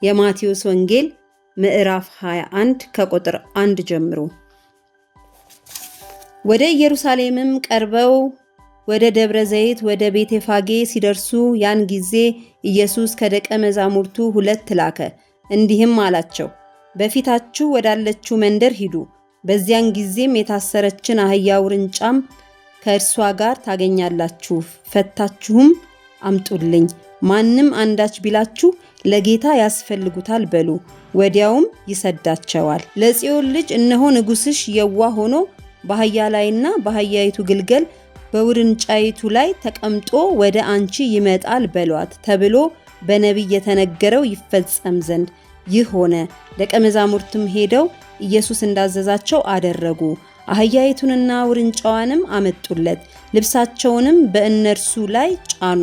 የማቴዎስ ወንጌል ምዕራፍ 21 ከቁጥር 1 ጀምሮ። ወደ ኢየሩሳሌምም ቀርበው ወደ ደብረ ዘይት ወደ ቤተፋጌ ሲደርሱ ያን ጊዜ ኢየሱስ ከደቀ መዛሙርቱ 2 ላከ፣ እንዲህም አላቸው፣ በፊታችሁ ወዳለችው መንደር ሂዱ። በዚያን ጊዜም የታሰረችን አህያ ውርንጫም ከእርሷ ጋር ታገኛላችሁ፣ ፈታችሁም አምጡልኝ። ማንም አንዳች ቢላችሁ ለጌታ ያስፈልጉታል በሉ፣ ወዲያውም ይሰዳቸዋል። ለጽዮን ልጅ እነሆ ንጉሥሽ የዋህ ሆኖ በአህያ ላይና በአህያይቱ ግልገል በውርንጫይቱ ላይ ተቀምጦ ወደ አንቺ ይመጣል በሏት ተብሎ በነቢይ የተነገረው ይፈጸም ዘንድ ይህ ሆነ። ደቀ መዛሙርትም ሄደው ኢየሱስ እንዳዘዛቸው አደረጉ። አህያይቱንና ውርንጫዋንም አመጡለት፣ ልብሳቸውንም በእነርሱ ላይ ጫኑ፣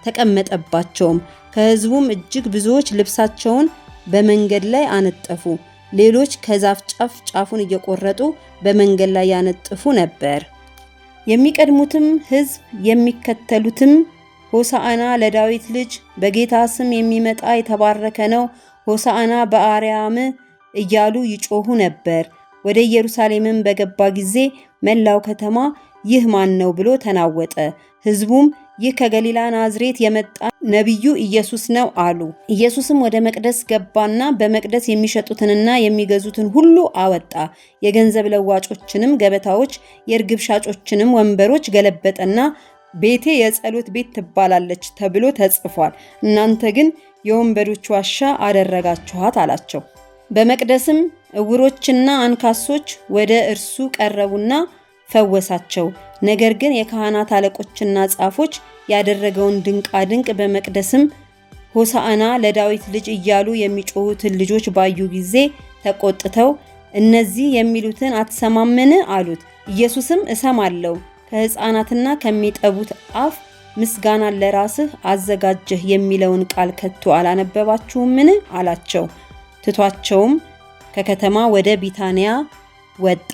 ተቀመጠባቸውም። ከሕዝቡም እጅግ ብዙዎች ልብሳቸውን በመንገድ ላይ አነጠፉ፣ ሌሎች ከዛፍ ጫፍ ጫፉን እየቆረጡ በመንገድ ላይ ያነጥፉ ነበር። የሚቀድሙትም ሕዝብ የሚከተሉትም ሆሳዕና ለዳዊት ልጅ በጌታ ስም የሚመጣ የተባረከ ነው፣ ሆሳዕና በአርያም እያሉ ይጮሁ ነበር። ወደ ኢየሩሳሌምም በገባ ጊዜ መላው ከተማ ይህ ማን ነው ብሎ ተናወጠ። ሕዝቡም ይህ ከገሊላ ናዝሬት የመጣ ነቢዩ ኢየሱስ ነው አሉ። ኢየሱስም ወደ መቅደስ ገባና በመቅደስ የሚሸጡትንና የሚገዙትን ሁሉ አወጣ። የገንዘብ ለዋጮችንም ገበታዎች፣ የርግብ ሻጮችንም ወንበሮች ገለበጠና ቤቴ የጸሎት ቤት ትባላለች ተብሎ ተጽፏል፣ እናንተ ግን የወንበዶች ዋሻ አደረጋችኋት አላቸው። በመቅደስም ዕውሮችና አንካሶች ወደ እርሱ ቀረቡና ፈወሳቸው። ነገር ግን የካህናት አለቆችና ጻፎች ያደረገውን ድንቃድንቅ በመቅደስም ሆሳዕና ለዳዊት ልጅ እያሉ የሚጮሁትን ልጆች ባዩ ጊዜ ተቆጥተው እነዚህ የሚሉትን አትሰማምን አሉት። ኢየሱስም እሰማለሁ፣ ከሕፃናትና ከሚጠቡት አፍ ምስጋናን ለራስህ አዘጋጀህ የሚለውን ቃል ከቶ አላነበባችሁምን አላቸው። ትቷቸውም ከከተማ ወደ ቢታንያ ወጣ።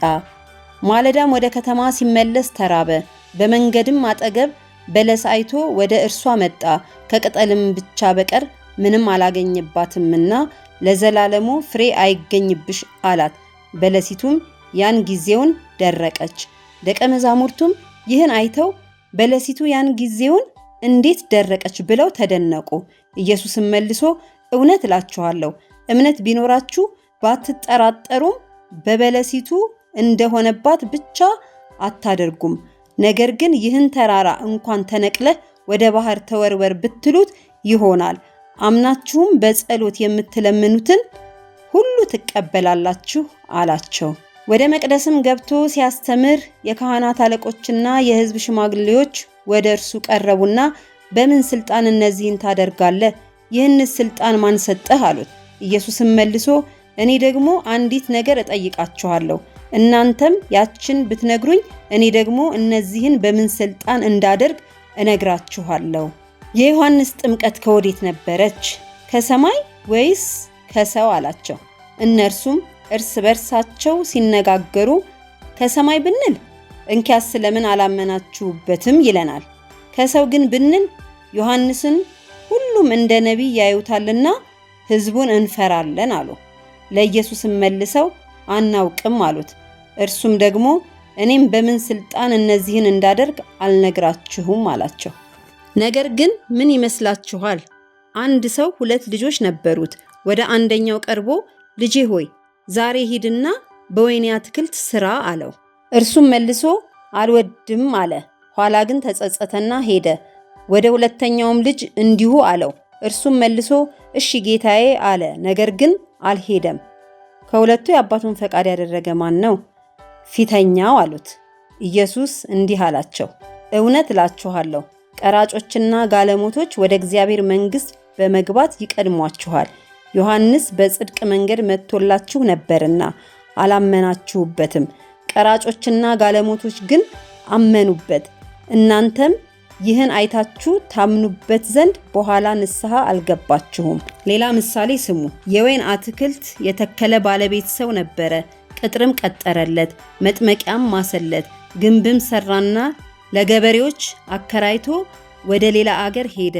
ማለዳም ወደ ከተማ ሲመለስ ተራበ። በመንገድም አጠገብ በለስ አይቶ ወደ እርሷ መጣ። ከቅጠልም ብቻ በቀር ምንም አላገኘባትምና ለዘላለሙ ፍሬ አይገኝብሽ አላት። በለሲቱም ያን ጊዜውን ደረቀች። ደቀ መዛሙርቱም ይህን አይተው በለሲቱ ያን ጊዜውን እንዴት ደረቀች ብለው ተደነቁ። ኢየሱስም መልሶ እውነት እላችኋለሁ እምነት ቢኖራችሁ ባትጠራጠሩም በበለሲቱ እንደሆነባት ብቻ አታደርጉም። ነገር ግን ይህን ተራራ እንኳን ተነቅለህ ወደ ባህር ተወርወር ብትሉት ይሆናል። አምናችሁም በጸሎት የምትለምኑትን ሁሉ ትቀበላላችሁ አላቸው። ወደ መቅደስም ገብቶ ሲያስተምር የካህናት አለቆችና የሕዝብ ሽማግሌዎች ወደ እርሱ ቀረቡና በምን ስልጣን እነዚህን ታደርጋለህ? ይህንስ ስልጣን ማን ሰጠህ? አሉት። ኢየሱስም መልሶ እኔ ደግሞ አንዲት ነገር እጠይቃችኋለሁ፣ እናንተም ያችን ብትነግሩኝ እኔ ደግሞ እነዚህን በምን ስልጣን እንዳደርግ እነግራችኋለሁ። የዮሐንስ ጥምቀት ከወዴት ነበረች? ከሰማይ ወይስ ከሰው አላቸው። እነርሱም እርስ በርሳቸው ሲነጋገሩ ከሰማይ ብንል እንኪያስ ስለምን አላመናችሁበትም ይለናል፣ ከሰው ግን ብንል ዮሐንስን ሁሉም እንደ ነቢይ ያዩታልና ሕዝቡን እንፈራለን አሉ። ለኢየሱስም መልሰው አናውቅም አሉት። እርሱም ደግሞ እኔም በምን ስልጣን እነዚህን እንዳደርግ አልነግራችሁም አላቸው። ነገር ግን ምን ይመስላችኋል? አንድ ሰው 2 ልጆች ነበሩት። ወደ አንደኛው ቀርቦ ልጄ ሆይ ዛሬ ሂድና በወይኔ አትክልት ስራ አለው። እርሱም መልሶ አልወድም አለ። ኋላ ግን ተጸጸተና ሄደ። ወደ ሁለተኛውም ልጅ እንዲሁ አለው። እርሱም መልሶ እሺ ጌታዬ አለ። ነገር ግን አልሄደም። ከሁለቱ የአባቱን ፈቃድ ያደረገ ማን ነው? ፊተኛው አሉት። ኢየሱስ እንዲህ አላቸው፣ እውነት እላችኋለሁ ቀራጮችና ጋለሞቶች ወደ እግዚአብሔር መንግሥት በመግባት ይቀድሟችኋል። ዮሐንስ በጽድቅ መንገድ መጥቶላችሁ ነበርና አላመናችሁበትም፣ ቀራጮችና ጋለሞቶች ግን አመኑበት። እናንተም ይህን አይታችሁ ታምኑበት ዘንድ በኋላ ንስሐ አልገባችሁም። ሌላ ምሳሌ ስሙ። የወይን አትክልት የተከለ ባለቤት ሰው ነበረ። ቅጥርም ቀጠረለት፣ መጥመቂያም ማሰለት፣ ግንብም ሰራና ለገበሬዎች አከራይቶ ወደ ሌላ አገር ሄደ።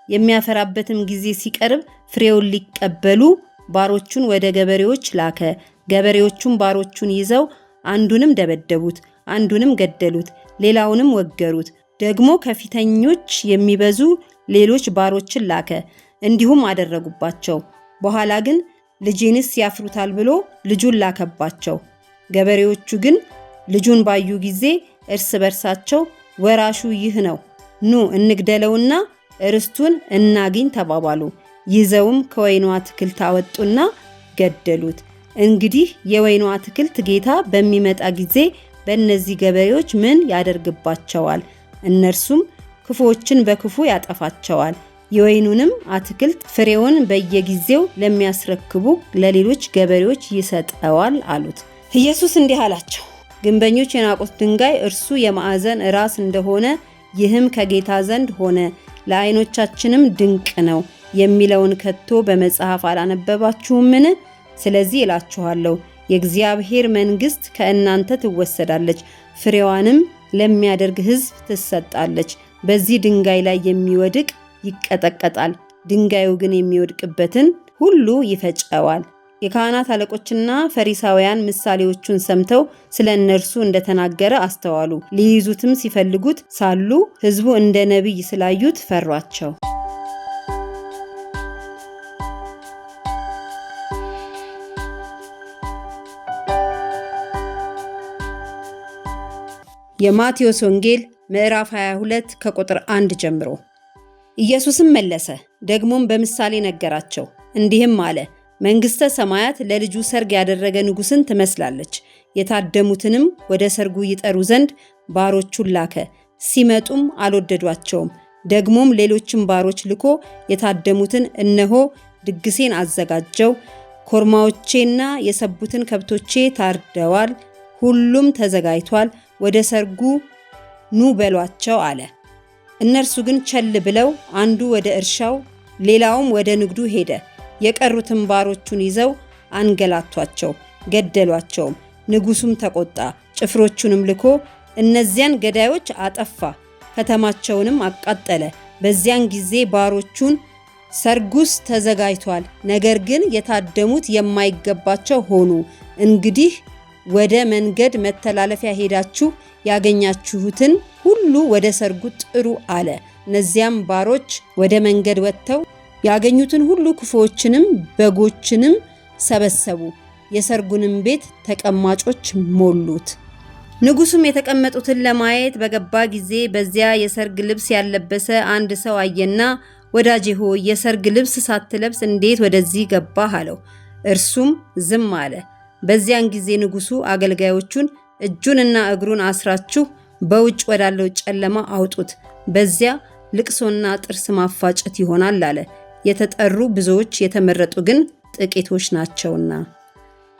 የሚያፈራበትም ጊዜ ሲቀርብ ፍሬውን ሊቀበሉ ባሮቹን ወደ ገበሬዎች ላከ። ገበሬዎቹም ባሮቹን ይዘው አንዱንም ደበደቡት፣ አንዱንም ገደሉት፣ ሌላውንም ወገሩት። ደግሞ ከፊተኞች የሚበዙ ሌሎች ባሮችን ላከ። እንዲሁም አደረጉባቸው። በኋላ ግን ልጄንስ ያፍሩታል ብሎ ልጁን ላከባቸው። ገበሬዎቹ ግን ልጁን ባዩ ጊዜ እርስ በርሳቸው ወራሹ ይህ ነው፣ ኑ እንግደለውና ርስቱን እናግኝ ተባባሉ። ይዘውም ከወይኑ አትክልት አወጡና ገደሉት። እንግዲህ የወይኑ አትክልት ጌታ በሚመጣ ጊዜ በእነዚህ ገበሬዎች ምን ያደርግባቸዋል? እነርሱም ክፉዎችን በክፉ ያጠፋቸዋል፣ የወይኑንም አትክልት ፍሬውን በየጊዜው ለሚያስረክቡ ለሌሎች ገበሬዎች ይሰጠዋል አሉት። ኢየሱስ እንዲህ አላቸው፣ ግንበኞች የናቁት ድንጋይ እርሱ የማዕዘን ራስ እንደሆነ ይህም ከጌታ ዘንድ ሆነ፣ ለዓይኖቻችንም ድንቅ ነው የሚለውን ከቶ በመጽሐፍ አላነበባችሁምን? ስለዚህ እላችኋለሁ የእግዚአብሔር መንግሥት ከእናንተ ትወሰዳለች፣ ፍሬዋንም ለሚያደርግ ሕዝብ ትሰጣለች። በዚህ ድንጋይ ላይ የሚወድቅ ይቀጠቀጣል፣ ድንጋዩ ግን የሚወድቅበትን ሁሉ ይፈጨዋል። የካህናት አለቆችና ፈሪሳውያን ምሳሌዎቹን ሰምተው ስለ እነርሱ እንደተናገረ አስተዋሉ። ሊይዙትም ሲፈልጉት ሳሉ ሕዝቡ እንደ ነቢይ ስላዩት ፈሯቸው። የማቴዎስ ወንጌል ምዕራፍ 22 ከቁጥር 1 ጀምሮ። ኢየሱስም መለሰ፣ ደግሞም በምሳሌ ነገራቸው፣ እንዲህም አለ። መንግሥተ ሰማያት ለልጁ ሰርግ ያደረገ ንጉሥን ትመስላለች። የታደሙትንም ወደ ሰርጉ ይጠሩ ዘንድ ባሮቹን ላከ። ሲመጡም አልወደዷቸውም። ደግሞም ሌሎችን ባሮች ልኮ የታደሙትን እነሆ ድግሴን አዘጋጀው፣ ኮርማዎቼና የሰቡትን ከብቶቼ ታርደዋል፣ ሁሉም ተዘጋጅቷል፣ ወደ ሰርጉ ኑ በሏቸው አለ። እነርሱ ግን ቸል ብለው አንዱ ወደ እርሻው ሌላውም ወደ ንግዱ ሄደ። የቀሩትን ባሮቹን ይዘው አንገላቷቸው፣ ገደሏቸውም። ንጉሡም ተቆጣ፣ ጭፍሮቹንም ልኮ እነዚያን ገዳዮች አጠፋ፣ ከተማቸውንም አቃጠለ። በዚያን ጊዜ ባሮቹን ሰርጉስ ተዘጋጅቷል፣ ነገር ግን የታደሙት የማይገባቸው ሆኑ። እንግዲህ ወደ መንገድ መተላለፊያ ሄዳችሁ ያገኛችሁትን ሁሉ ወደ ሰርጉ ጥሩ አለ። እነዚያም ባሮች ወደ መንገድ ወጥተው ያገኙትን ሁሉ ክፉዎችንም በጎችንም ሰበሰቡ፣ የሰርጉንም ቤት ተቀማጮች ሞሉት። ንጉሡም የተቀመጡትን ለማየት በገባ ጊዜ በዚያ የሰርግ ልብስ ያለበሰ አንድ ሰው አየና፣ ወዳጄ ሆይ የሰርግ ልብስ ሳትለብስ እንዴት ወደዚህ ገባህ? አለው። እርሱም ዝም አለ። በዚያን ጊዜ ንጉሡ አገልጋዮቹን እጁንና እግሩን አስራችሁ በውጭ ወዳለው ጨለማ አውጡት፣ በዚያ ልቅሶና ጥርስ ማፋጨት ይሆናል አለ። የተጠሩ ብዙዎች የተመረጡ ግን ጥቂቶች ናቸውና።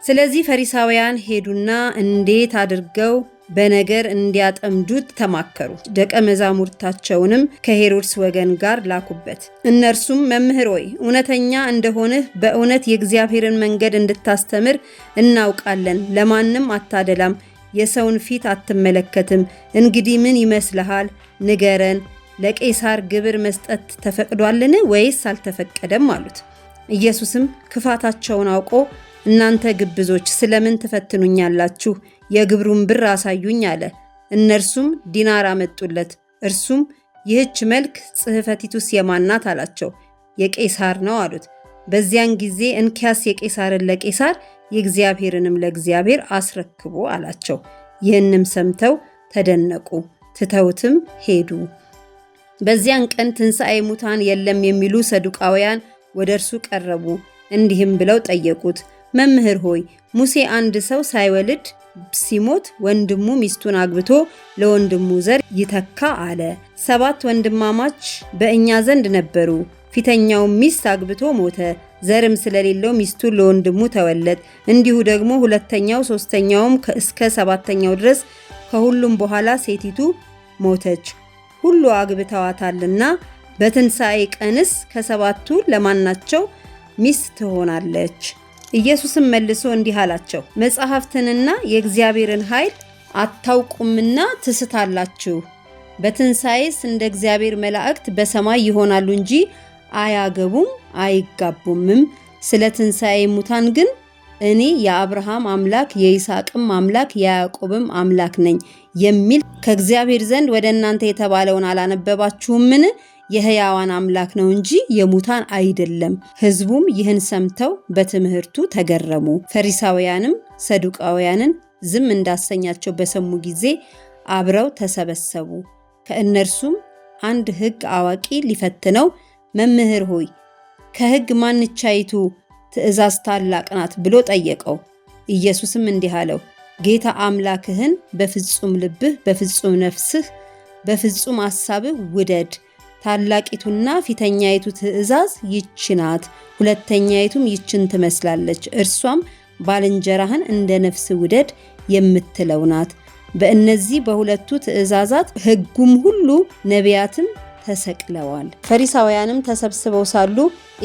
ስለዚህ ፈሪሳውያን ሄዱና እንዴት አድርገው በነገር እንዲያጠምዱት ተማከሩ። ደቀ መዛሙርታቸውንም ከሄሮድስ ወገን ጋር ላኩበት። እነርሱም መምህር ሆይ እውነተኛ እንደሆንህ በእውነት የእግዚአብሔርን መንገድ እንድታስተምር እናውቃለን፣ ለማንም አታደላም፣ የሰውን ፊት አትመለከትም። እንግዲህ ምን ይመስልሃል? ንገረን፣ ለቄሳር ግብር መስጠት ተፈቅዷልን ወይስ አልተፈቀደም? አሉት። ኢየሱስም ክፋታቸውን አውቆ እናንተ ግብዞች ስለምን ትፈትኑኛላችሁ? የግብሩን ብር አሳዩኝ አለ። እነርሱም ዲናር አመጡለት። እርሱም ይህች መልክ ጽሕፈቲቱስ የማን ናት አላቸው። የቄሳር ነው አሉት። በዚያን ጊዜ እንኪያስ የቄሳርን ለቄሳር የእግዚአብሔርንም ለእግዚአብሔር አስረክቡ አላቸው። ይህንም ሰምተው ተደነቁ፣ ትተውትም ሄዱ። በዚያን ቀን ትንሣኤ ሙታን የለም የሚሉ ሰዱቃውያን ወደ እርሱ ቀረቡ። እንዲህም ብለው ጠየቁት፣ መምህር ሆይ ሙሴ አንድ ሰው ሳይወልድ ሲሞት ወንድሙ ሚስቱን አግብቶ ለወንድሙ ዘር ይተካ አለ። 7 ወንድማማች በእኛ ዘንድ ነበሩ። ፊተኛው ሚስት አግብቶ ሞተ፣ ዘርም ስለሌለው ሚስቱን ለወንድሙ ተወለት። እንዲሁ ደግሞ ሁለተኛው፣ ሶስተኛውም እስከ 7ኛው ድረስ። ከሁሉም በኋላ ሴቲቱ ሞተች። ሁሉ አግብተዋታልና በትንሣኤ ቀንስ ከ7ቱ ለማናቸው ሚስት ትሆናለች? ኢየሱስም መልሶ እንዲህ አላቸው፣ መጻሕፍትንና የእግዚአብሔርን ኃይል አታውቁምና ትስታላችሁ። በትንሣኤስ እንደ እግዚአብሔር መላእክት በሰማይ ይሆናሉ እንጂ አያገቡም አይጋቡምም። ስለ ትንሣኤ ሙታን ግን እኔ የአብርሃም አምላክ የይስሐቅም አምላክ የያዕቆብም አምላክ ነኝ የሚል ከእግዚአብሔር ዘንድ ወደ እናንተ የተባለውን አላነበባችሁምን? የሕያዋን አምላክ ነው እንጂ የሙታን አይደለም። ሕዝቡም ይህን ሰምተው በትምህርቱ ተገረሙ። ፈሪሳውያንም ሰዱቃውያንን ዝም እንዳሰኛቸው በሰሙ ጊዜ አብረው ተሰበሰቡ። ከእነርሱም አንድ ሕግ አዋቂ ሊፈትነው መምህር ሆይ ከሕግ ማንቻይቱ ትእዛዝ ታላቅ ናት ብሎ ጠየቀው። ኢየሱስም እንዲህ አለው፣ ጌታ አምላክህን በፍጹም ልብህ፣ በፍጹም ነፍስህ፣ በፍጹም ሐሳብህ ውደድ። ታላቂቱና ፊተኛይቱ ትእዛዝ ይህች ናት። ሁለተኛይቱም ይህችን ትመስላለች። እርሷም ባልንጀራህን እንደ ነፍስ ውደድ የምትለው ናት። በእነዚህ በሁለቱ ትእዛዛት ሕጉም ሁሉ ነቢያትም ተሰቅለዋል። ፈሪሳውያንም ተሰብስበው ሳሉ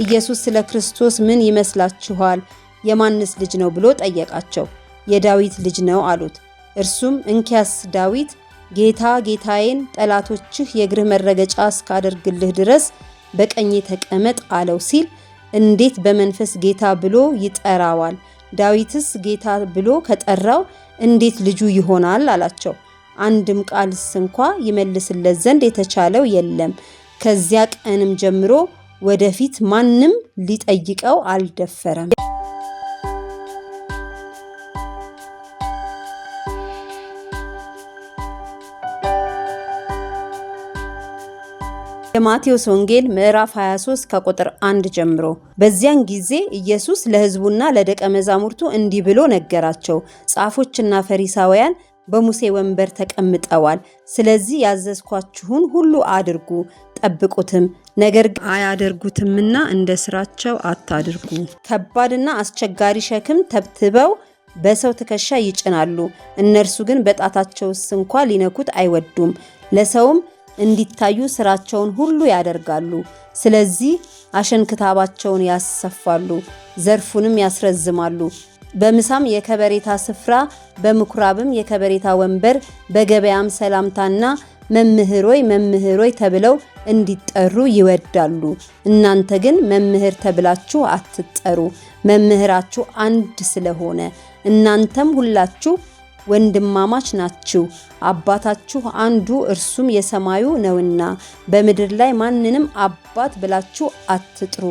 ኢየሱስ ስለ ክርስቶስ ምን ይመስላችኋል? የማንስ ልጅ ነው ብሎ ጠየቃቸው። የዳዊት ልጅ ነው አሉት። እርሱም እንኪያስ ዳዊት ጌታ ጌታዬን ጠላቶችህ የእግርህ መረገጫ እስካደርግልህ ድረስ በቀኜ ተቀመጥ አለው ሲል እንዴት በመንፈስ ጌታ ብሎ ይጠራዋል? ዳዊትስ ጌታ ብሎ ከጠራው እንዴት ልጁ ይሆናል አላቸው። አንድም ቃልስ እንኳ ይመልስለት ዘንድ የተቻለው የለም። ከዚያ ቀንም ጀምሮ ወደፊት ማንም ሊጠይቀው አልደፈረም። የማቴዎስ ወንጌል ምዕራፍ 23 ከቁጥር 1 ጀምሮ። በዚያን ጊዜ ኢየሱስ ለሕዝቡና ለደቀ መዛሙርቱ እንዲህ ብሎ ነገራቸው። ጻፎችና ፈሪሳውያን በሙሴ ወንበር ተቀምጠዋል። ስለዚህ ያዘዝኳችሁን ሁሉ አድርጉ ጠብቁትም፣ ነገር ግን አያደርጉትምና እንደ ስራቸው አታድርጉ። ከባድና አስቸጋሪ ሸክም ተብትበው በሰው ትከሻ ይጭናሉ። እነርሱ ግን በጣታቸውስ እንኳ ሊነኩት አይወዱም። ለሰውም እንዲታዩ ስራቸውን ሁሉ ያደርጋሉ። ስለዚህ አሸንክታባቸውን ያሰፋሉ፣ ዘርፉንም ያስረዝማሉ። በምሳም የከበሬታ ስፍራ፣ በምኩራብም የከበሬታ ወንበር፣ በገበያም ሰላምታና መምህር ሆይ ተብለው እንዲጠሩ ይወዳሉ። እናንተ ግን መምህር ተብላችሁ አትጠሩ፣ መምህራችሁ አንድ ስለሆነ። እናንተም ሁላችሁ ወንድማማች ናችሁ። አባታችሁ አንዱ እርሱም የሰማዩ ነውና። በምድር ላይ ማንንም አባት ብላችሁ አትጥሩ።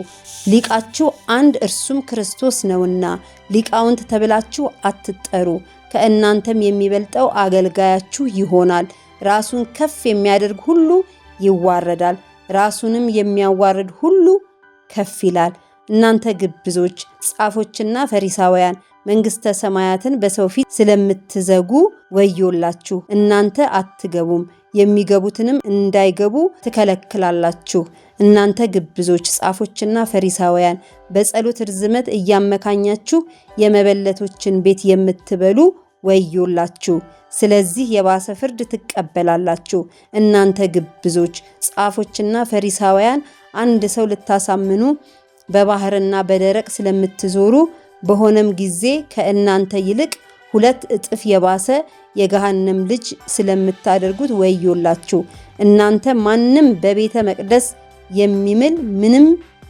ሊቃችሁ አንድ እርሱም ክርስቶስ ነውና። ሊቃውንት ተብላችሁ አትጠሩ። ከእናንተም የሚበልጠው አገልጋያችሁ ይሆናል። ራሱን ከፍ የሚያደርግ ሁሉ ይዋረዳል፣ ራሱንም የሚያዋርድ ሁሉ ከፍ ይላል። እናንተ ግብዞች ጻፎችና ፈሪሳውያን መንግስተ ሰማያትን በሰው ፊት ስለምትዘጉ ወዮላችሁ። እናንተ አትገቡም፣ የሚገቡትንም እንዳይገቡ ትከለክላላችሁ። እናንተ ግብዞች ጻፎችና ፈሪሳውያን በጸሎት ርዝመት እያመካኛችሁ የመበለቶችን ቤት የምትበሉ ወዮላችሁ። ስለዚህ የባሰ ፍርድ ትቀበላላችሁ። እናንተ ግብዞች ጻፎችና ፈሪሳውያን አንድ ሰው ልታሳምኑ በባህርና በደረቅ ስለምትዞሩ በሆነም ጊዜ ከእናንተ ይልቅ 2 እጥፍ የባሰ የገሃነም ልጅ ስለምታደርጉት ወዮላችሁ። እናንተ ማንም በቤተ መቅደስ የሚምል ምንም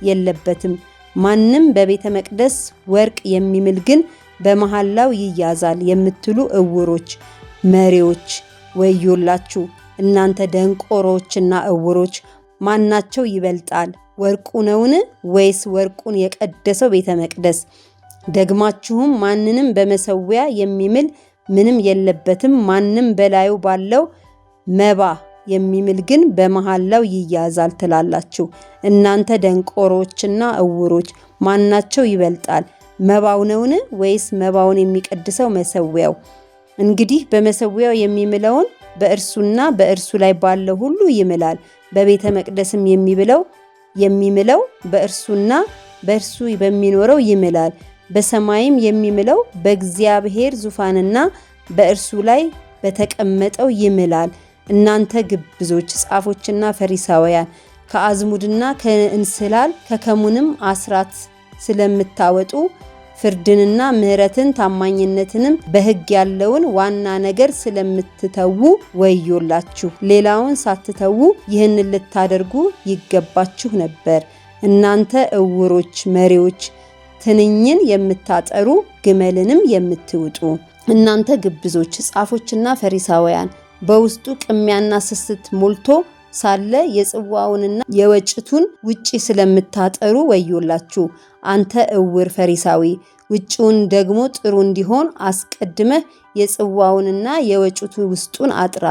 የለበትም። ማንም በቤተ መቅደስ ወርቅ የሚምል ግን በመሐላው ይያዛል የምትሉ እውሮች መሪዎች ወዮላችሁ። እናንተ ደንቆሮችና እውሮች ማናቸው ይበልጣል? ወርቁ ነውን? ወይስ ወርቁን የቀደሰው ቤተ መቅደስ? ደግማችሁም ማንንም በመሰዊያ የሚምል ምንም የለበትም። ማንም በላዩ ባለው መባ የሚምል ግን በመሐላው ይያዛል ትላላችሁ። እናንተ ደንቆሮችና እውሮች ማናቸው ይበልጣል? መባው ነውን? ወይስ መባውን የሚቀድሰው መሰዊያው? እንግዲህ በመሰዊያው የሚምለውን በእርሱና በእርሱ ላይ ባለው ሁሉ ይምላል። በቤተ መቅደስም የሚምለው በእርሱና በእርሱ በሚኖረው ይምላል። በሰማይም የሚምለው በእግዚአብሔር ዙፋንና በእርሱ ላይ በተቀመጠው ይምላል። እናንተ ግብዞች ጻፎችና ፈሪሳውያን ከአዝሙድና ከእንስላል ከከሙንም አስራት ስለምታወጡ ፍርድንና ምሕረትን ታማኝነትንም በሕግ ያለውን ዋና ነገር ስለምትተዉ ወዮላችሁ። ሌላውን ሳትተዉ ይህንን ልታደርጉ ይገባችሁ ነበር። እናንተ እውሮች መሪዎች፣ ትንኝን የምታጠሩ ግመልንም የምትውጡ እናንተ ግብዞች ጻፎችና ፈሪሳውያን፣ በውስጡ ቅሚያና ስስት ሞልቶ ሳለ የጽዋውንና የወጭቱን ውጪ ስለምታጠሩ ወዮላችሁ። አንተ እውር ፈሪሳዊ፣ ውጪውን ደግሞ ጥሩ እንዲሆን አስቀድመህ የጽዋውንና የወጭቱ ውስጡን አጥራ።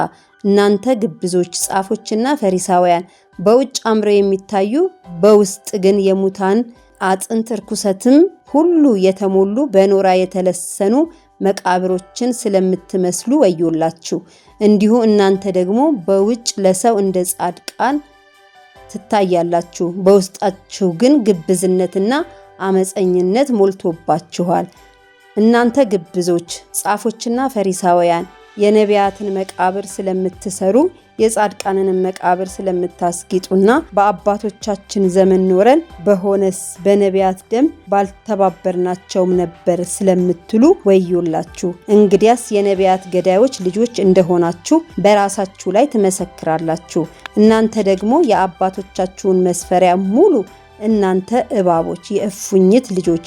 እናንተ ግብዞች ጻፎችና ፈሪሳውያን፣ በውጭ አምረው የሚታዩ በውስጥ ግን የሙታን አጥንት ርኩሰትም ሁሉ የተሞሉ በኖራ የተለሰኑ መቃብሮችን ስለምትመስሉ ወዮላችሁ። እንዲሁ እናንተ ደግሞ በውጭ ለሰው እንደ ጻድቃን ትታያላችሁ፣ በውስጣችሁ ግን ግብዝነትና አመፀኝነት ሞልቶባችኋል። እናንተ ግብዞች ጻፎችና ፈሪሳውያን፣ የነቢያትን መቃብር ስለምትሰሩ የጻድቃንንም መቃብር ስለምታስጊጡና በአባቶቻችን ዘመን ኖረን በሆነስ በነቢያት ደም ባልተባበርናቸውም ነበር ስለምትሉ ወዮላችሁ። እንግዲያስ የነቢያት ገዳዮች ልጆች እንደሆናችሁ በራሳችሁ ላይ ትመሰክራላችሁ። እናንተ ደግሞ የአባቶቻችሁን መስፈሪያ ሙሉ። እናንተ እባቦች፣ የእፉኝት ልጆች፣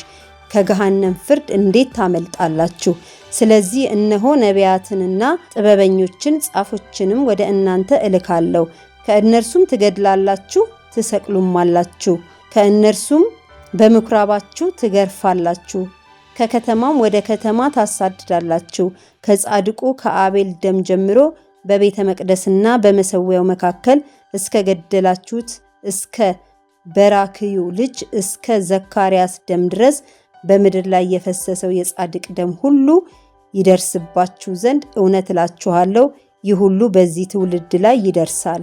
ከገሃነም ፍርድ እንዴት ታመልጣላችሁ? ስለዚህ እነሆ ነቢያትንና ጥበበኞችን ጻፎችንም ወደ እናንተ እልካለሁ። ከእነርሱም ትገድላላችሁ፣ ትሰቅሉማላችሁ። ከእነርሱም በምኩራባችሁ ትገርፋላችሁ። ከከተማም ወደ ከተማ ታሳድዳላችሁ። ከጻድቁ ከአቤል ደም ጀምሮ በቤተ መቅደስና በመሠዊያው መካከል እስከ ገደላችሁት እስከ በራክዩ ልጅ እስከ ዘካርያስ ደም ድረስ በምድር ላይ የፈሰሰው የጻድቅ ደም ሁሉ ይደርስባችሁ ዘንድ እውነት እላችኋለሁ፣ ይህ ሁሉ በዚህ ትውልድ ላይ ይደርሳል።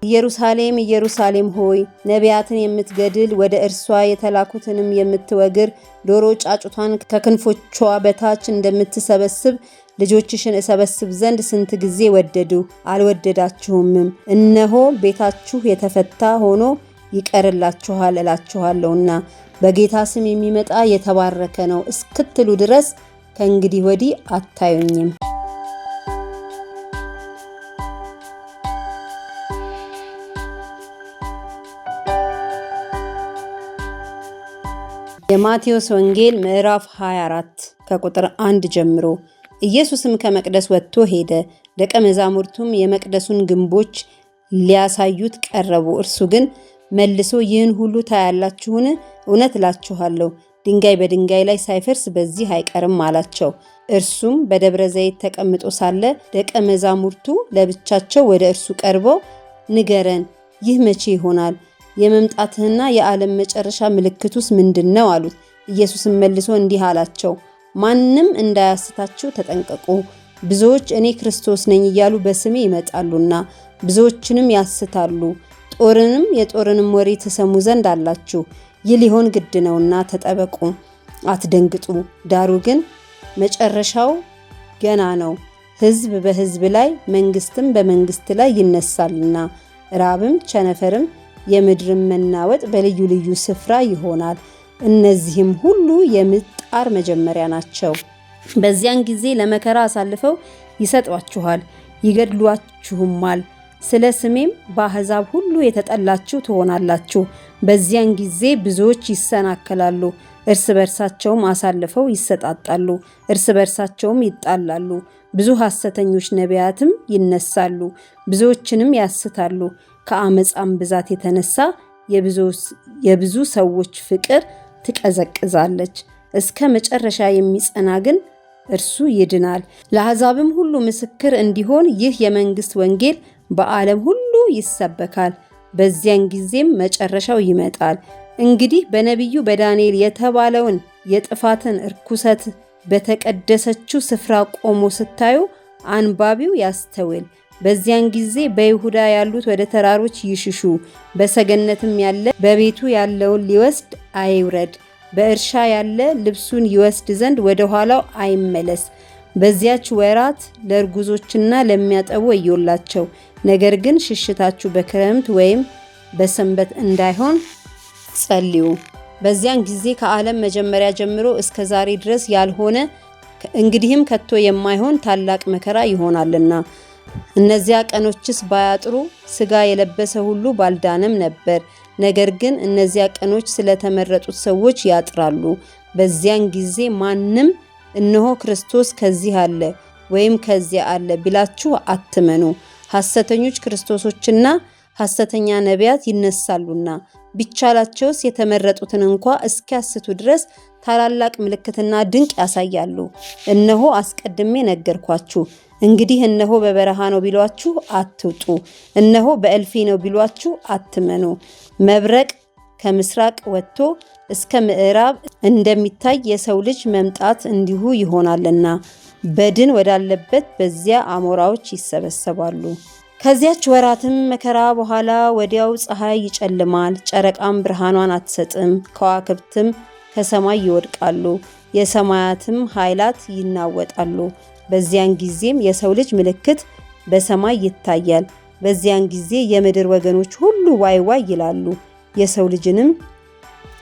ኢየሩሳሌም ኢየሩሳሌም ሆይ ነቢያትን የምትገድል ወደ እርሷ የተላኩትንም የምትወግር ዶሮ ጫጩቷን ከክንፎቿ በታች እንደምትሰበስብ ልጆችሽን እሰበስብ ዘንድ ስንት ጊዜ ወደዱ፣ አልወደዳችሁምም። እነሆ ቤታችሁ የተፈታ ሆኖ ይቀርላችኋል እላችኋለሁና በጌታ ስም የሚመጣ የተባረከ ነው እስክትሉ ድረስ ከእንግዲህ ወዲህ አታዩኝም። የማቴዎስ ወንጌል ምዕራፍ 24 ከቁጥር 1 ጀምሮ። ኢየሱስም ከመቅደስ ወጥቶ ሄደ። ደቀ መዛሙርቱም የመቅደሱን ግንቦች ሊያሳዩት ቀረቡ። እርሱ ግን መልሶ ይህን ሁሉ ታያላችሁን? እውነት እላችኋለሁ ድንጋይ በድንጋይ ላይ ሳይፈርስ በዚህ አይቀርም አላቸው። እርሱም በደብረ ዘይት ተቀምጦ ሳለ ደቀ መዛሙርቱ ለብቻቸው ወደ እርሱ ቀርበው ንገረን፣ ይህ መቼ ይሆናል? የመምጣትህና የዓለም መጨረሻ ምልክቱስ ምንድነው? አሉት። ኢየሱስም መልሶ እንዲህ አላቸው፣ ማንም እንዳያስታችሁ ተጠንቀቁ። ብዙዎች እኔ ክርስቶስ ነኝ እያሉ በስሜ ይመጣሉና ብዙዎችንም ያስታሉ። ጦርንም የጦርንም ወሬ ትሰሙ ዘንድ አላችሁ። ይህ ሊሆን ግድ ነውና ተጠበቁ፣ አትደንግጡ። ዳሩ ግን መጨረሻው ገና ነው። ሕዝብ በሕዝብ ላይ መንግስትም በመንግስት ላይ ይነሳልና፣ ራብም ቸነፈርም የምድርም መናወጥ በልዩ ልዩ ስፍራ ይሆናል። እነዚህም ሁሉ የምጣር መጀመሪያ ናቸው። በዚያን ጊዜ ለመከራ አሳልፈው ይሰጧችኋል፣ ይገድሏችሁማል። ስለ ስሜም በአሕዛብ ሁሉ የተጠላችሁ ትሆናላችሁ። በዚያን ጊዜ ብዙዎች ይሰናከላሉ፣ እርስ በርሳቸውም አሳልፈው ይሰጣጣሉ፣ እርስ በርሳቸውም ይጣላሉ። ብዙ ሐሰተኞች ነቢያትም ይነሳሉ፣ ብዙዎችንም ያስታሉ። ከአመፃም ብዛት የተነሳ የብዙ ሰዎች ፍቅር ትቀዘቅዛለች። እስከ መጨረሻ የሚጸና ግን እርሱ ይድናል። ለአሕዛብም ሁሉ ምስክር እንዲሆን ይህ የመንግስት ወንጌል በዓለም ሁሉ ይሰበካል። በዚያን ጊዜም መጨረሻው ይመጣል። እንግዲህ በነቢዩ በዳንኤል የተባለውን የጥፋትን ርኩሰት በተቀደሰችው ስፍራ ቆሞ ስታዩ አንባቢው ያስተውል። በዚያን ጊዜ በይሁዳ ያሉት ወደ ተራሮች ይሽሹ፣ በሰገነትም ያለ በቤቱ ያለውን ሊወስድ አይውረድ፣ በእርሻ ያለ ልብሱን ይወስድ ዘንድ ወደ ኋላው አይመለስ። በዚያች ወራት ለእርጉዞችና ለሚያጠቡ ወዮላቸው። ነገር ግን ሽሽታችሁ በክረምት ወይም በሰንበት እንዳይሆን ጸልዩ። በዚያን ጊዜ ከዓለም መጀመሪያ ጀምሮ እስከ ዛሬ ድረስ ያልሆነ እንግዲህም ከቶ የማይሆን ታላቅ መከራ ይሆናልና። እነዚያ ቀኖችስ ባያጥሩ ሥጋ የለበሰ ሁሉ ባልዳነም ነበር። ነገር ግን እነዚያ ቀኖች ስለተመረጡት ሰዎች ያጥራሉ። በዚያን ጊዜ ማንም እነሆ ክርስቶስ ከዚህ አለ ወይም ከዚያ አለ ቢላችሁ አትመኑ። ሐሰተኞች ክርስቶሶችና ሐሰተኛ ነቢያት ይነሳሉና ቢቻላቸውስ የተመረጡትን እንኳ እስኪያስቱ ድረስ ታላላቅ ምልክትና ድንቅ ያሳያሉ። እነሆ አስቀድሜ ነገርኳችሁ። እንግዲህ እነሆ በበረሃ ነው ቢሏችሁ አትውጡ፣ እነሆ በእልፌ ነው ቢሏችሁ አትመኑ። መብረቅ ከምስራቅ ወጥቶ እስከ ምዕራብ እንደሚታይ የሰው ልጅ መምጣት እንዲሁ ይሆናልና። በድን ወዳለበት በዚያ አሞራዎች ይሰበሰባሉ። ከዚያች ወራትም መከራ በኋላ ወዲያው ፀሐይ ይጨልማል፣ ጨረቃም ብርሃኗን አትሰጥም፣ ከዋክብትም ከሰማይ ይወድቃሉ፣ የሰማያትም ኃይላት ይናወጣሉ። በዚያን ጊዜም የሰው ልጅ ምልክት በሰማይ ይታያል። በዚያን ጊዜ የምድር ወገኖች ሁሉ ዋይ ዋይ ይላሉ። የሰው ልጅንም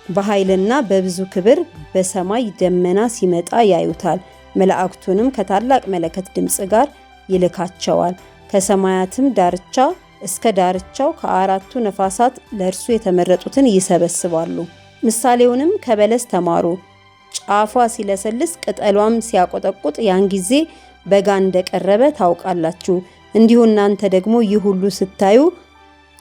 በኃይልና በብዙ ክብር በሰማይ ደመና ሲመጣ ያዩታል። መላእክቱንም ከታላቅ መለከት ድምፅ ጋር ይልካቸዋል። ከሰማያትም ዳርቻ እስከ ዳርቻው ከአራቱ ነፋሳት ለእርሱ የተመረጡትን ይሰበስባሉ። ምሳሌውንም ከበለስ ተማሩ። ጫፏ ሲለሰልስ ቅጠሏም ሲያቆጠቁጥ ያን ጊዜ በጋ እንደቀረበ ታውቃላችሁ። እንዲሁ እናንተ ደግሞ ይህ ሁሉ ስታዩ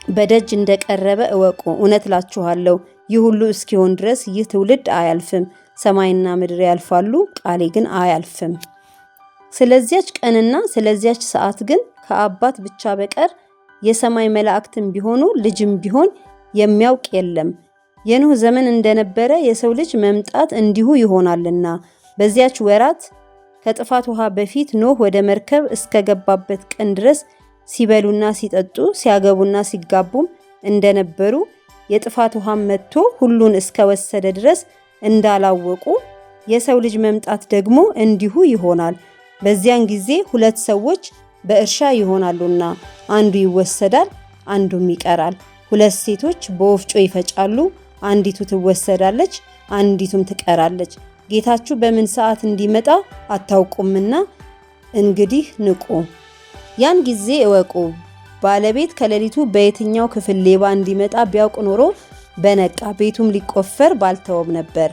በደጅ እንደቀረበ እወቁ። እውነት እላችኋለሁ ይህ ሁሉ እስኪሆን ድረስ ይህ ትውልድ አያልፍም። ሰማይና ምድር ያልፋሉ፣ ቃሌ ግን አያልፍም። ስለዚያች ቀንና ስለዚያች ሰዓት ግን ከአባት ብቻ በቀር የሰማይ መላእክትም ቢሆኑ ልጅም ቢሆን የሚያውቅ የለም። የኖህ ዘመን እንደነበረ የሰው ልጅ መምጣት እንዲሁ ይሆናልና። በዚያች ወራት ከጥፋት ውሃ በፊት ኖህ ወደ መርከብ እስከገባበት ቀን ድረስ ሲበሉና ሲጠጡ ሲያገቡና ሲጋቡም እንደነበሩ የጥፋት ውሃም መጥቶ ሁሉን እስከወሰደ ድረስ እንዳላወቁ የሰው ልጅ መምጣት ደግሞ እንዲሁ ይሆናል። በዚያን ጊዜ ሁለት ሰዎች በእርሻ ይሆናሉና አንዱ ይወሰዳል፣ አንዱም ይቀራል። ሁለት ሴቶች በወፍጮ ይፈጫሉ፣ አንዲቱ ትወሰዳለች፣ አንዲቱም ትቀራለች። ጌታችሁ በምን ሰዓት እንዲመጣ አታውቁምና እንግዲህ ንቁ። ያን ጊዜ እወቁ። ባለቤት ከሌሊቱ በየትኛው ክፍል ሌባ እንዲመጣ ቢያውቅ ኖሮ በነቃ፣ ቤቱም ሊቆፈር ባልተወም ነበር።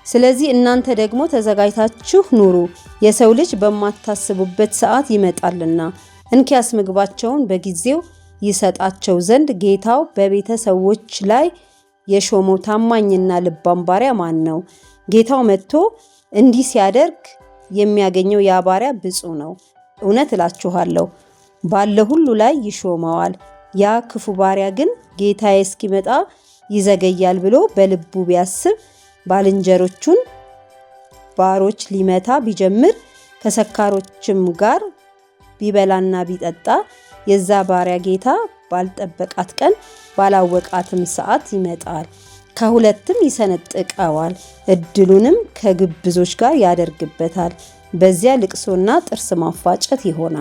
ስለዚህ እናንተ ደግሞ ተዘጋጅታችሁ ኑሩ፣ የሰው ልጅ በማታስቡበት ሰዓት ይመጣልና። እንኪያስ ምግባቸውን በጊዜው ይሰጣቸው ዘንድ ጌታው በቤተሰቦች ላይ የሾመው ታማኝና ልባም ባሪያ ማን ነው? ጌታው መጥቶ እንዲህ ሲያደርግ የሚያገኘው ያ ባሪያ ብፁዕ ነው። እውነት እላችኋለሁ ባለ ሁሉ ላይ ይሾመዋል። ያ ክፉ ባሪያ ግን ጌታዬ እስኪመጣ ይዘገያል ብሎ በልቡ ቢያስብ ባልንጀሮቹን ባሮች ሊመታ ቢጀምር ከሰካሮችም ጋር ቢበላና ቢጠጣ የዛ ባሪያ ጌታ ባልጠበቃት ቀን ባላወቃትም ሰዓት ይመጣል፣ ከሁለትም ይሰነጥቀዋል፣ እድሉንም ከግብዞች ጋር ያደርግበታል። በዚያ ልቅሶና ጥርስ ማፋጨት ይሆናል።